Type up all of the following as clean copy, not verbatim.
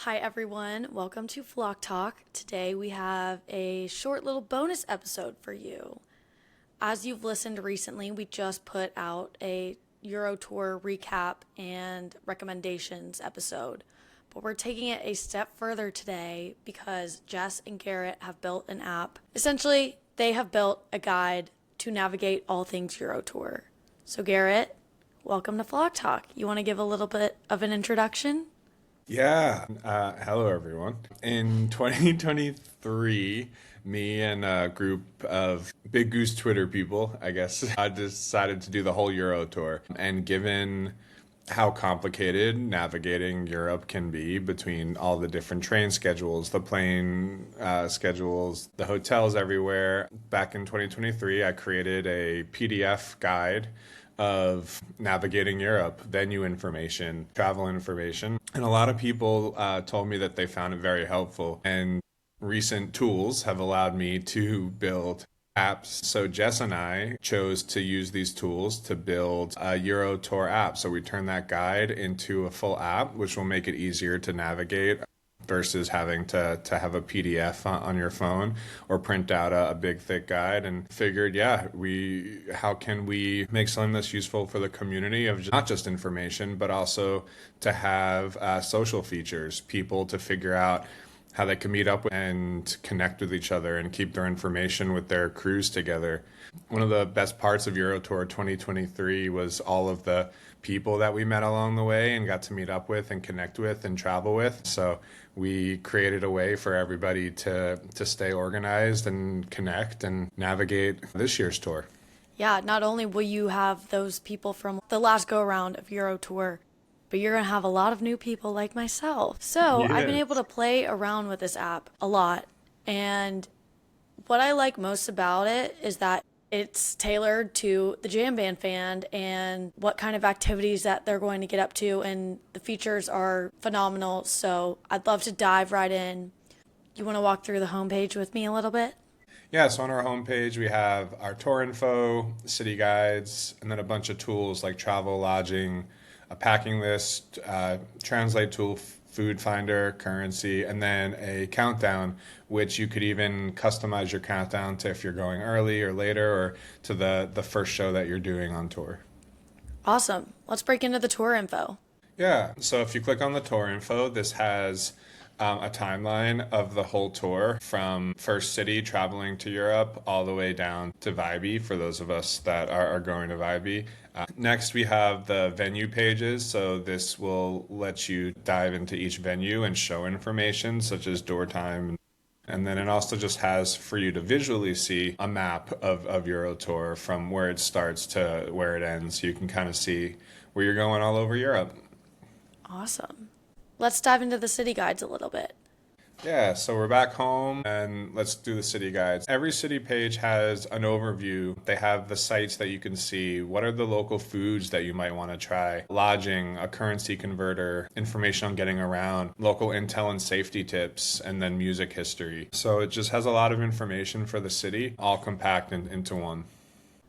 Hi everyone, welcome to Flock Talk. Today we have a short little bonus episode for you. As you've listened recently, we just put out a Euro Tour recap and recommendations episode. But we're taking it a step further today because Jess and Garrett have built an app. Essentially, they have built a guide to navigate all things Euro Tour. So Garrett, welcome to Flock Talk. You want to give a little bit of an introduction? Yeah. Hello, everyone. In 2023, me and a group of Big Goose Twitter people, I guess, I decided to do the whole Euro tour. And given how complicated navigating Europe can be between all the different train schedules, the plane schedules, the hotels everywhere, back in 2023, I created a PDF guide of navigating Europe, venue information, travel information. And a lot of people told me that they found it very helpful. And recent tools have allowed me to build apps. So Jess and I chose to use these tools to build a Euro Tour app. So we turned that guide into a full app, which will make it easier to navigate versus having to have a PDF on your phone or print out a big thick guide, and figured, how can we make something that's useful for the community of not just information, but also to have social features, people to figure out how they can meet up and connect with each other and keep their information with their crews together. One of the best parts of Euro Tour 2023 was all of the people that we met along the way and got to meet up with and connect with and travel with. So we created a way for everybody to stay organized and connect and navigate this year's tour. Yeah, not only will you have those people from the last go around of Euro Tour, but you're going to have a lot of new people like myself. So I've been able Yes. to play around with this app a lot. And what I like most about it is that it's tailored to the jam band fan and what kind of activities that they're going to get up to. And the features are phenomenal. So I'd love to dive right in. You want to walk through the homepage with me a little bit? Yeah, so on our homepage, we have our tour info, city guides, and then a bunch of tools like travel, lodging, a packing list, translate tool, food finder, currency, and then a countdown, which you could even customize your countdown to if you're going early or later or to the first show that you're doing on tour. Awesome. Let's break into the tour info. Yeah, so if you click on the tour info, this has a timeline of the whole tour from first city traveling to Europe all the way down to Vibe for those of us that are going to Vibe. Next, we have the venue pages. So this will let you dive into each venue and show information such as door time. And then it also just has for you to visually see a map of Euro Tour from where it starts to where it ends. So you can kind of see where you're going all over Europe. Awesome. Let's dive into the city guides a little bit. Yeah, so we're back home and let's do the city guides. Every city page has an overview. They have the sites that you can see. What are the local foods that you might want to try? Lodging, a currency converter, information on getting around, local intel and safety tips, and then music history. So it just has a lot of information for the city, all compact into one.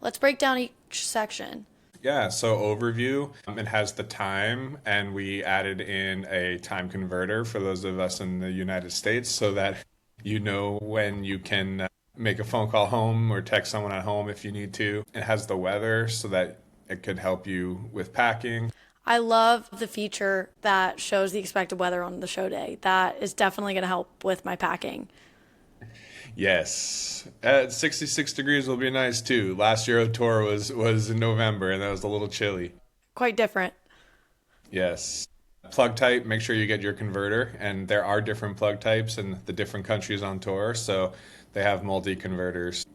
Let's break down each section. Yeah, so overview, it has the time, and we added in a time converter for those of us in the United States so that you know when you can make a phone call home or text someone at home if you need to. It has the weather so that it could help you with packing. I love the feature that shows the expected weather on the show day. That is definitely going to help with my packing. Yes, at 66 degrees will be nice too. Last Euro Tour was in November and that was a little chilly. Quite different. Yes. Plug type, make sure you get your converter. And there are different plug types in the different countries on tour, so they have multi-converters.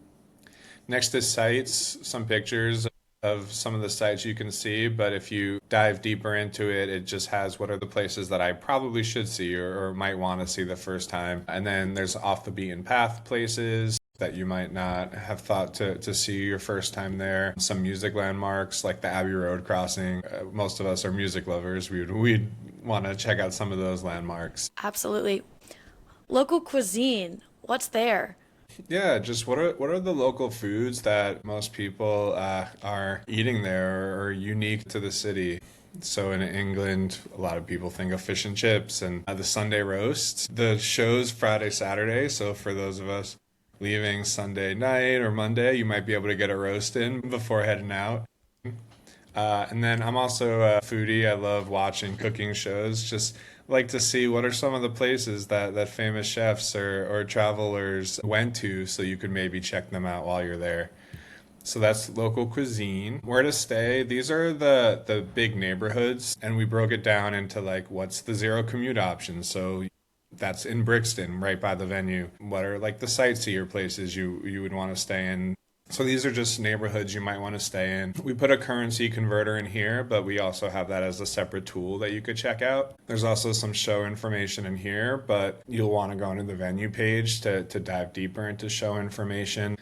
Next is sites, some pictures of some of the sites you can see, but if you dive deeper into it, it just has what are the places that I probably should see or might want to see the first time. And then there's off the beaten path places that you might not have thought to see your first time there. Some music landmarks like the Abbey Road crossing. Most of us are music lovers. We'd want to check out some of those landmarks. Absolutely. Local cuisine. What's there? Yeah, just what are the local foods that most people are eating there or unique to the city? So in England, a lot of people think of fish and chips and the Sunday roast. The show's Friday, Saturday, so for those of us leaving Sunday night or Monday, you might be able to get a roast in before heading out. And then I'm also a foodie. I love watching cooking shows. Just like to see what are some of the places that famous chefs or travelers went to so you could maybe check them out while you're there. So that's local cuisine. Where to stay? These are the big neighborhoods, and we broke it down into like what's the zero commute option. So that's in Brixton, right by the venue. What are like the sightseer places you would want to stay in? So these are just neighborhoods you might want to stay in. We put a currency converter in here, but we also have that as a separate tool that you could check out. There's also some show information in here, but you'll want to go into the venue page to dive deeper into show information.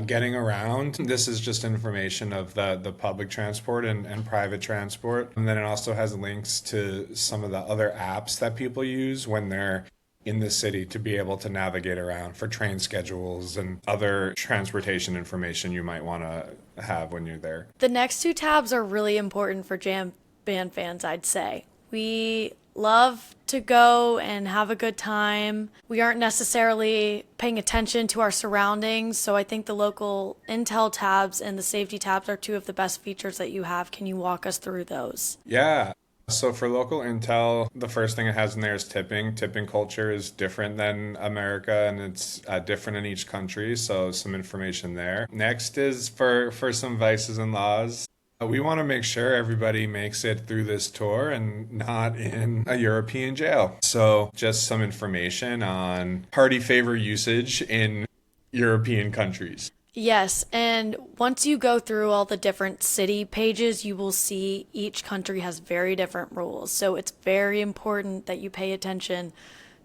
Getting around, this is just information of the public transport and private transport. And then it also has links to some of the other apps that people use when they're in the city to be able to navigate around for train schedules and other transportation information you might want to have when you're there. The next two tabs are really important for jam band fans, I'd say. We love to go and have a good time. We aren't necessarily paying attention to our surroundings, so I think the local intel tabs and the safety tabs are two of the best features that you have. Can you walk us through those? Yeah. So for local intel, the first thing it has in there is tipping. Tipping culture is different than America, and it's different in each country. So some information there. Next is for some vices and laws. We want to make sure everybody makes it through this tour and not in a European jail. So just some information on party favor usage in European countries. Yes, and once you go through all the different city pages, you will see each country has very different rules. So it's very important that you pay attention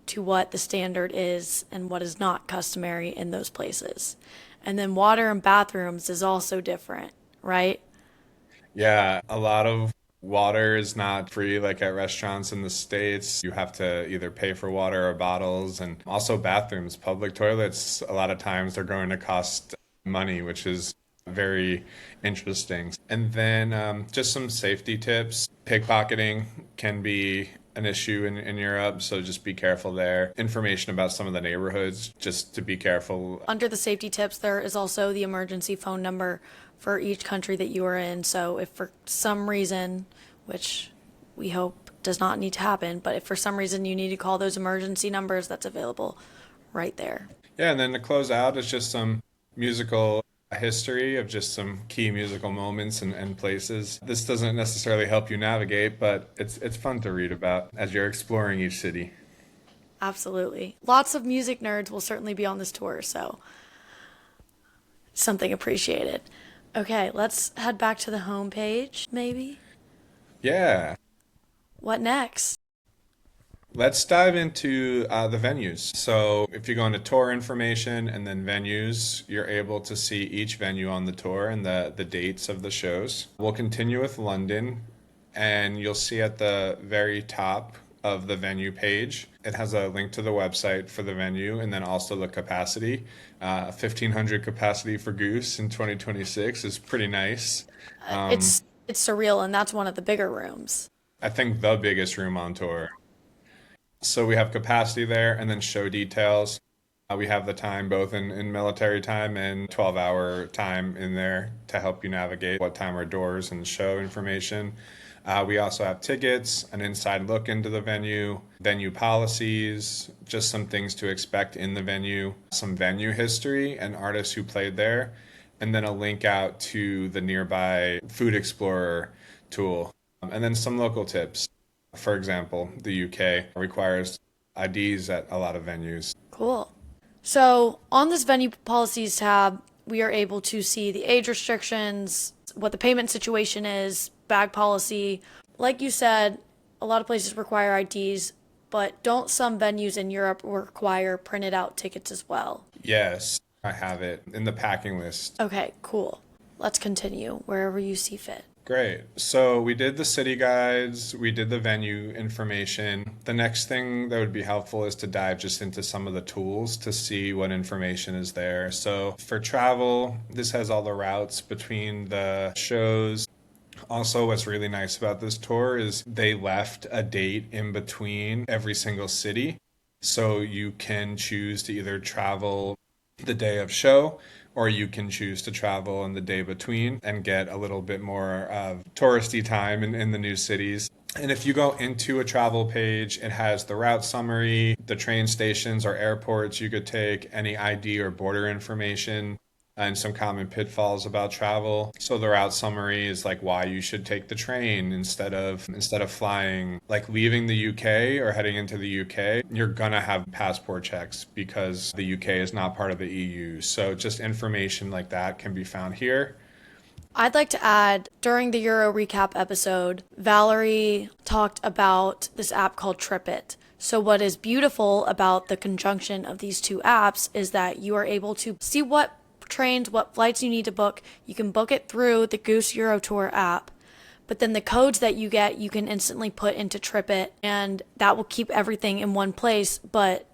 to what the standard is and what is not customary in those places. And then water and bathrooms is also different, right? Yeah, a lot of water is not free like at restaurants in the States. You have to either pay for water or bottles, and also bathrooms, public toilets, a lot of times they're going to cost money, which is very interesting. And then just some safety tips. Pickpocketing can be an issue in Europe, so just be careful there. Information about some of the neighborhoods, just to be careful. Under the safety tips, there is also the emergency phone number for each country that you are in. So if for some reason, which we hope does not need to happen, but if for some reason you need to call those emergency numbers, that's available right there. Yeah, and then to close out is just some musical history of just some key musical moments and places. This doesn't necessarily help you navigate, but it's fun to read about as you're exploring each city. Absolutely. Lots of music nerds will certainly be on this tour, so something appreciated. Okay, let's head back to the homepage, maybe. Yeah. What next? Let's dive into the venues. So, if you go into tour information and then venues, you're able to see each venue on the tour and the dates of the shows. We'll continue with London, and you'll see at the very top of the venue page, it has a link to the website for the venue and then also the capacity. 1,500 capacity for Goose in 2026 is pretty nice. It's surreal, and that's one of the bigger rooms. I think the biggest room on tour. So we have capacity there and then show details. We have the time both in military time and 12-hour time in there to help you navigate what time are doors and show information. We also have tickets, an inside look into the venue policies, just some things to expect in the venue, some venue history and artists who played there, and then a link out to the nearby Food Explorer tool, and then some local tips. For example, the UK requires IDs at a lot of venues. Cool. So on this venue policies tab, we are able to see the age restrictions, what the payment situation is, bag policy. Like you said, a lot of places require IDs, but don't some venues in Europe require printed out tickets as well? Yes, I have it in the packing list. Okay, cool. Let's continue wherever you see fit. Great. So we did the city guides, we did the venue information. The next thing that would be helpful is to dive just into some of the tools to see what information is there. So for travel, this has all the routes between the shows. Also, what's really nice about this tour is they left a date in between every single city. So you can choose to either travel the day of show, or you can choose to travel in the day between and get a little bit more of touristy time in the new cities. And if you go into a travel page, it has the route summary, the train stations or airports you could take, any ID or border information, and some common pitfalls about travel. So the route summary is like why you should take the train instead of flying. Like leaving the UK or heading into the UK, you're gonna have passport checks because the UK is not part of the EU. So just information like that can be found here. I'd like to add, during the Euro recap episode, Valerie talked about this app called TripIt. So what is beautiful about the conjunction of these two apps is that you are able to see what trains, what flights you need to book. You can book it through the Goose Euro Tour app, but then the codes that you get, you can instantly put into TripIt, and that will keep everything in one place. But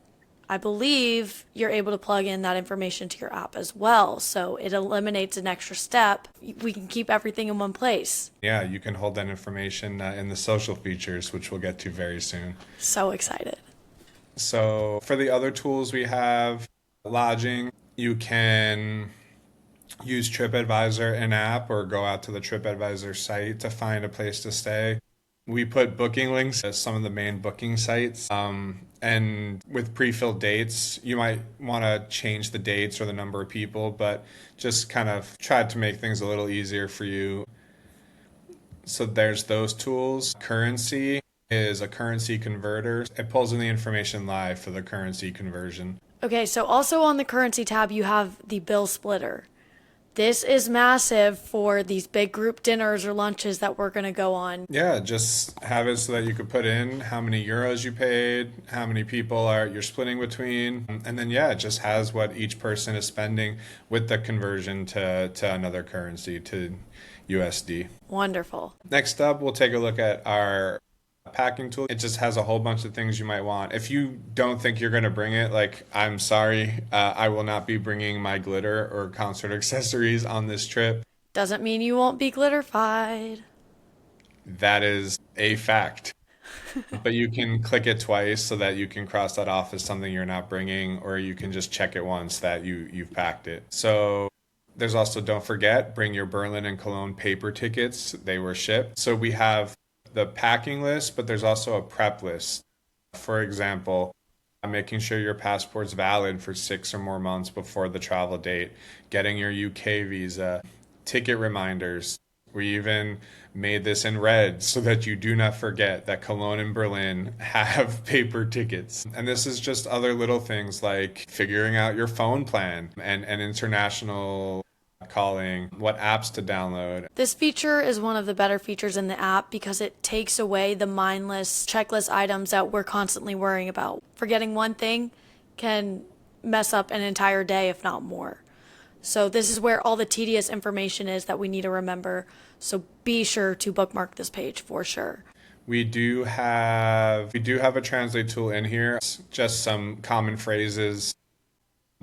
I believe you're able to plug in that information to your app as well. So it eliminates an extra step. We can keep everything in one place. Yeah, you can hold that information in the social features, which we'll get to very soon. So excited. So for the other tools we have, lodging, you can use TripAdvisor in-app or go out to the TripAdvisor site to find a place to stay. We put booking links at some of the main booking sites. And with pre-filled dates, you might want to change the dates or the number of people, but just kind of tried to make things a little easier for you. So there's those tools. Currency is a currency converter. It pulls in the information live for the currency conversion. Okay, so also on the currency tab, you have the bill splitter. This is massive for these big group dinners or lunches that we're going to go on. Yeah, just have it so that you could put in how many euros you paid, how many people you're splitting between, and then it just has what each person is spending with the conversion to another currency, to USD. Wonderful. Next up, we'll take a look at our packing tool. It just has a whole bunch of things you might want. If you don't think you're going to bring it, like, I'm sorry, I will not be bringing my glitter or concert accessories on this trip. Doesn't mean you won't be glitterified. That is a fact. But you can click it twice so that you can cross that off as something you're not bringing, or you can just check it once that you've packed it. So there's also, don't forget, bring your Berlin and Cologne paper tickets. They were shipped. So we have the packing list, but there's also a prep list. For example, making sure your passport's valid for 6 or more months before the travel date, getting your UK visa, ticket reminders. We even made this in red so that you do not forget that Cologne and Berlin have paper tickets. And this is just other little things like figuring out your phone plan and international calling, what apps to download. This feature is one of the better features in the app because it takes away the mindless checklist items that we're constantly worrying about. Forgetting one thing can mess up an entire day, if not more. So this is where all the tedious information is that we need to remember. So be sure to bookmark this page for sure. We do have a translate tool in here, just some common phrases.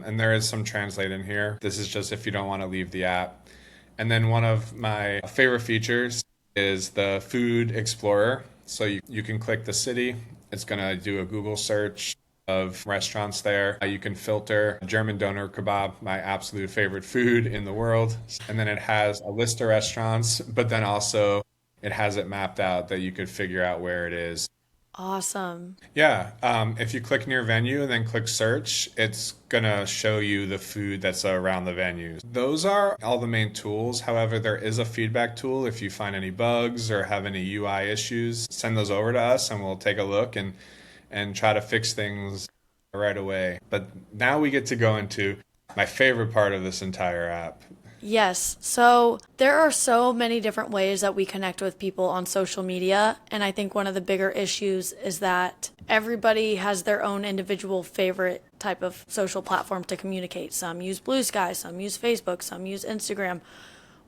And there is some translate in here. This is just if you don't want to leave the app. And then one of my favorite features is the Food Explorer. So you can click the city. It's going to do a Google search of restaurants there. You can filter German doner kebab, my absolute favorite food in the world. And then it has a list of restaurants, but then also it has it mapped out that you could figure out where it is. Awesome. Yeah, if you click near venue and then click search, it's gonna show you the food that's around the venues. Those are all the main tools. However, there is a feedback tool. If you find any bugs or have any UI issues, send those over to us and we'll take a look and try to fix things right away. But now we get to go into my favorite part of this entire app. Yes. So there are so many different ways that we connect with people on social media. And I think one of the bigger issues is that everybody has their own individual favorite type of social platform to communicate. Some use Blue Sky, some use Facebook, some use Instagram.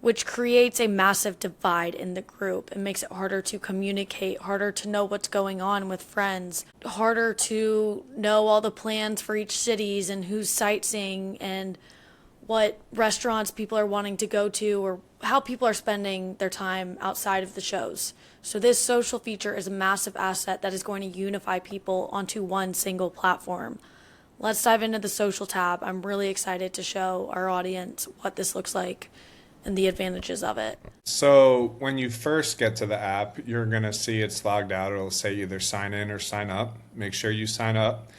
which creates a massive divide in the group. It makes it harder to communicate, harder to know what's going on with friends, harder to know all the plans for each cities and who's sightseeing and what restaurants people are wanting to go to or how people are spending their time outside of the shows. So this social feature is a massive asset that is going to unify people onto one single platform. Let's dive into the social tab. I'm really excited to show our audience what this looks like and the advantages of it. So when you first get to the app, you're going to see it's logged out. It'll say either sign in or sign up. Make sure you sign up.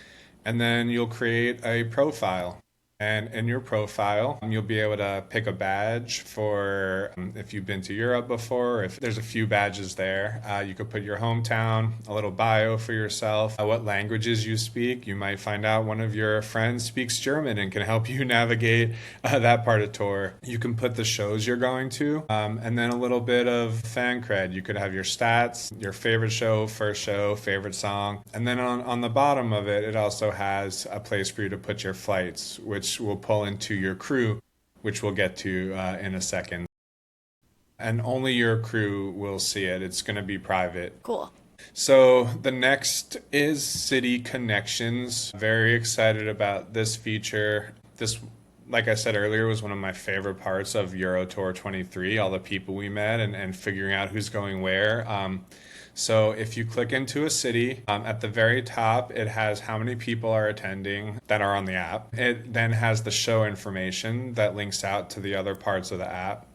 And then you'll create a profile. And in your profile, you'll be able to pick a badge for if you've been to Europe before. If there's a few badges there, you could put your hometown, a little bio for yourself, what languages you speak. You might find out one of your friends speaks German and can help you navigate that part of tour. You can put the shows you're going to, and then a little bit of fan cred. You could have your stats, your favorite show, first show, favorite song. And then on the bottom of it, it also has a place for you to put your flights, which will pull into your crew, which we'll get to in a second. And only your crew will see it. It's going to be private. Cool. So the next is city connections. Very excited about this feature. This, like I said earlier, was one of my favorite parts of Euro Tour 23, all the people we met and figuring out who's going where. So if you click into a city, at the very top, it has how many people are attending that are on the app. It then has the show information that links out to the other parts of the app.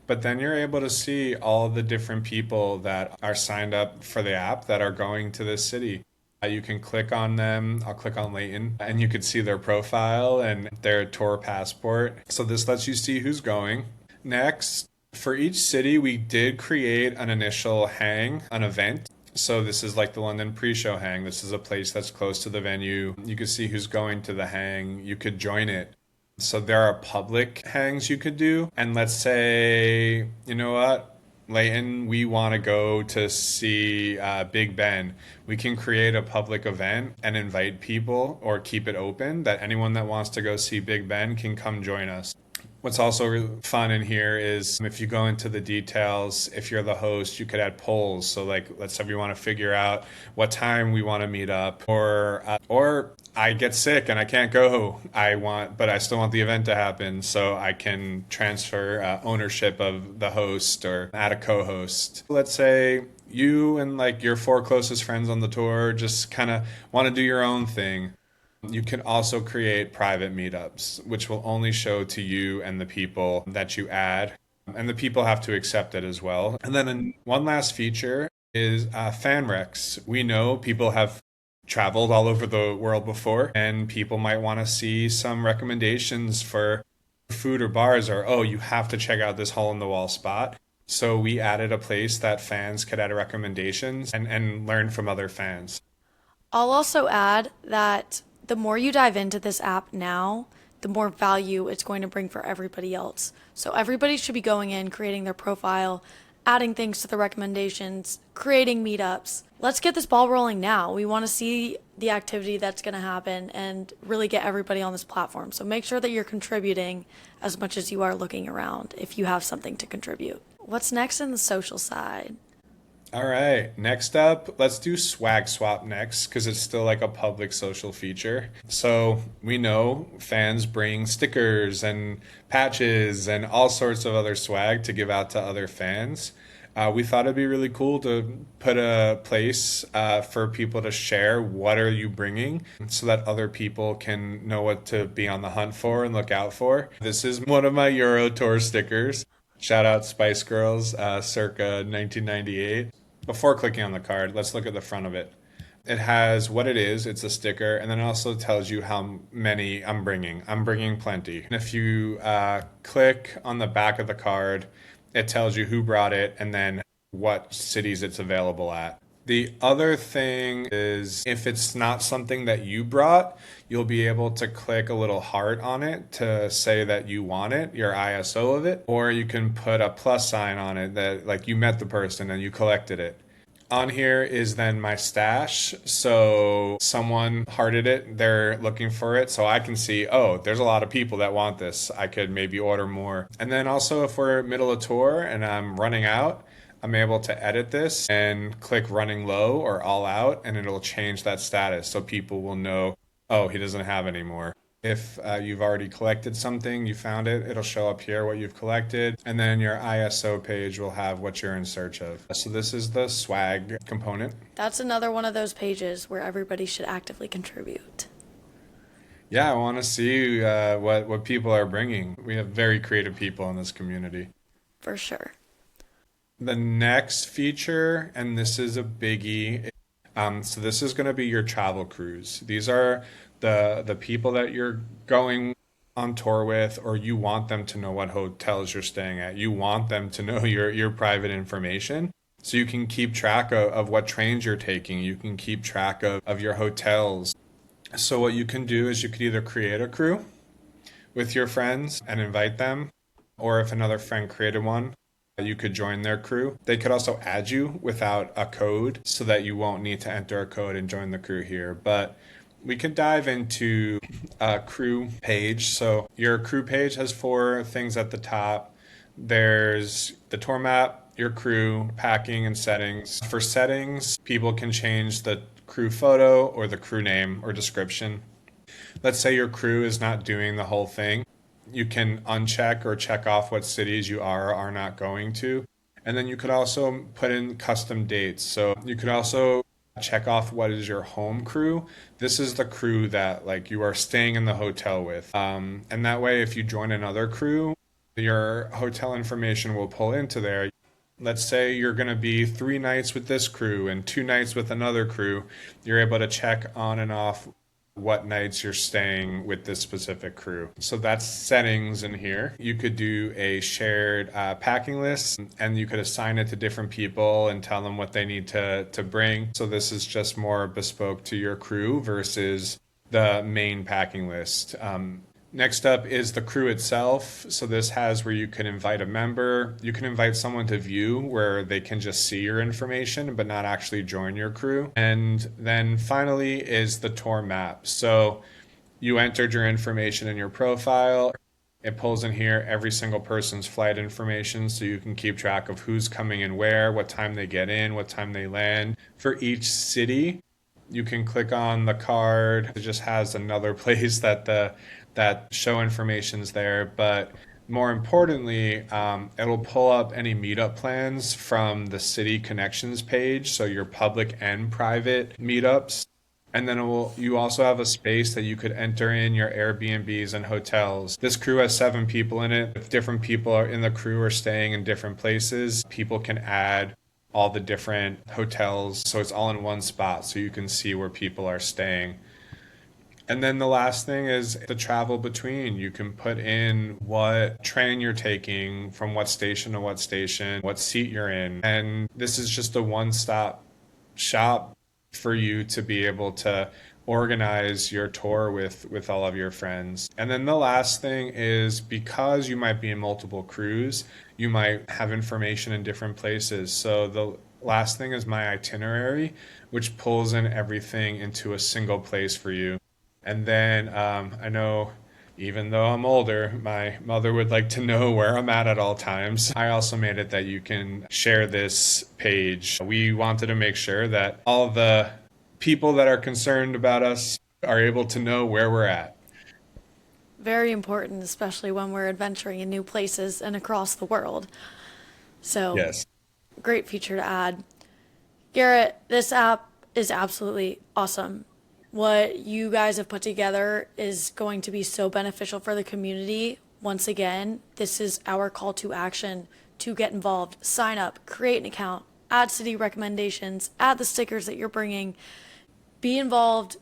But then you're able to see all the different people that are signed up for the app that are going to this city. You can click on them. I'll click on Leighton and you can see their profile and their tour passport. So this lets you see who's going. Next, for each city, we did create an initial hang, an event. So this is like the London pre-show hang. This is a place that's close to the venue. You can see who's going to the hang. You could join it. So there are public hangs you could do. And let's say, you know what, Leighton, we want to go to see Big Ben. We can create a public event and invite people or keep it open that anyone that wants to go see Big Ben can come join us. What's also really fun in here is if you go into the details, if you're the host, you could add polls. So like, let's say we want to figure out what time we want to meet up, or I get sick and I can't go. But I still want the event to happen, so I can transfer ownership of the host or add a co-host. Let's say you and like your 4 closest friends on the tour just kind of want to do your own thing. You can also create private meetups, which will only show to you and the people that you add, and the people have to accept it as well. And then one last feature is fan recs. We know people have traveled all over the world before, and people might want to see some recommendations for food or bars, or, oh, you have to check out this hole-in-the-wall spot. So we added a place that fans could add recommendations and learn from other fans. I'll also add that the more you dive into this app now, the more value it's going to bring for everybody else. So everybody should be going in, creating their profile, adding things to the recommendations, creating meetups. Let's get this ball rolling now. We want to see the activity that's going to happen and really get everybody on this platform. So make sure that you're contributing as much as you are looking around if you have something to contribute. What's next in the social side? All right, next up, let's do swag swap next because it's still like a public social feature. So we know fans bring stickers and patches and all sorts of other swag to give out to other fans. We thought it'd be really cool to put a place for people to share what are you bringing so that other people can know what to be on the hunt for and look out for. This is one of my Euro Tour stickers. Shout out Spice Girls, circa 1998. Before clicking on the card, let's look at the front of it. It has what it is, it's a sticker, and then it also tells you how many I'm bringing. I'm bringing plenty. And if you click on the back of the card, it tells you who brought it and then what cities it's available at. The other thing is if it's not something that you brought, you'll be able to click a little heart on it to say that you want it, your ISO of it, or you can put a plus sign on it that like you met the person and you collected it. On here is then my stash. So someone hearted it, they're looking for it. So I can see, oh, there's a lot of people that want this. I could maybe order more. And then also if we're middle of tour and I'm running out, I'm able to edit this and click running low or all out, and it'll change that status so people will know, oh, he doesn't have any more. If you've already collected something, you found it, it'll show up here what you've collected, and then your ISO page will have what you're in search of. So this is the swag component. That's another one of those pages where everybody should actively contribute. Yeah, I want to see what people are bringing. We have very creative people in this community. For sure. The next feature, and this is a biggie, so this is going to be your travel crews. These are the people that you're going on tour with, or you want them to know what hotels you're staying at. You want them to know your private information, so you can keep track of what trains you're taking. You can keep track of your hotels. So what you can do is you could either create a crew with your friends and invite them, or if another friend created one, you could join their crew. They could also add you without a code so that you won't need to enter a code and join the crew here. But we could dive into a crew page. So your crew page has 4 things at the top. There's the tour map, your crew, packing, and settings. For settings, people can change the crew photo or the crew name or description. Let's say your crew is not doing the whole thing. You can uncheck or check off what cities you are or are not going to. And then you could also put in custom dates. So you could also check off what is your home crew. This is the crew that like you are staying in the hotel with. And that way, if you join another crew, your hotel information will pull into there. Let's say you're going to be 3 nights with this crew and 2 nights with another crew. You're able to check on and off what nights you're staying with this specific crew. So that's settings in here. You could do a shared packing list, and you could assign it to different people and tell them what they need to bring. So this is just more bespoke to your crew versus the main packing list. Next up is the crew itself. So this has where you can invite a member. You can invite someone to view where they can just see your information but not actually join your crew. And then finally is the tour map. So you entered your information in your profile. It pulls in here every single person's flight information so you can keep track of who's coming in where, what time they get in, what time they land. For each city, you can click on the card. It just has another place that show information's there, but more importantly, it'll pull up any meetup plans from the city connections page, so your public and private meetups. And then you also have a space that you could enter in your Airbnbs and hotels. This crew has 7 people in it. If different people are in the crew are staying in different places, people can add all the different hotels, so it's all in one spot, so you can see where people are staying. And then the last thing is the travel between. You can put in what train you're taking, from what station to what station, what seat you're in. And this is just a one-stop shop for you to be able to organize your tour with all of your friends. And then the last thing is, because you might be in multiple crews, you might have information in different places. So the last thing is my itinerary, which pulls in everything into a single place for you. And then I know, even though I'm older, my mother would like to know where I'm at all times. I also made it that you can share this page. We wanted to make sure that all the people that are concerned about us are able to know where we're at. Very important, especially when we're adventuring in new places and across the world. So, Yes. Great feature to add. Garrett, this app is absolutely awesome. What you guys have put together is going to be so beneficial for the community. Once again, this is our call to action to get involved, sign up, create an account, add city recommendations, add the stickers that you're bringing, be involved.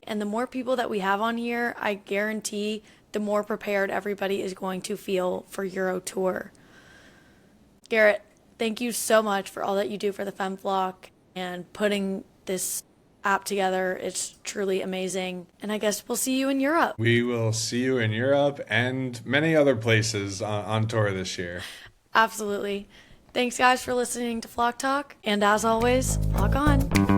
And the more people that we have on here, I guarantee the more prepared everybody is going to feel for Euro Tour. Garrett, thank you so much for all that you do for the FemFlock and putting this app together. It's truly amazing. And I guess we'll see you in Europe. We will see you in Europe and many other places on tour this year. Absolutely. Thanks, guys, for listening to Flock Talk. And as always, flock on.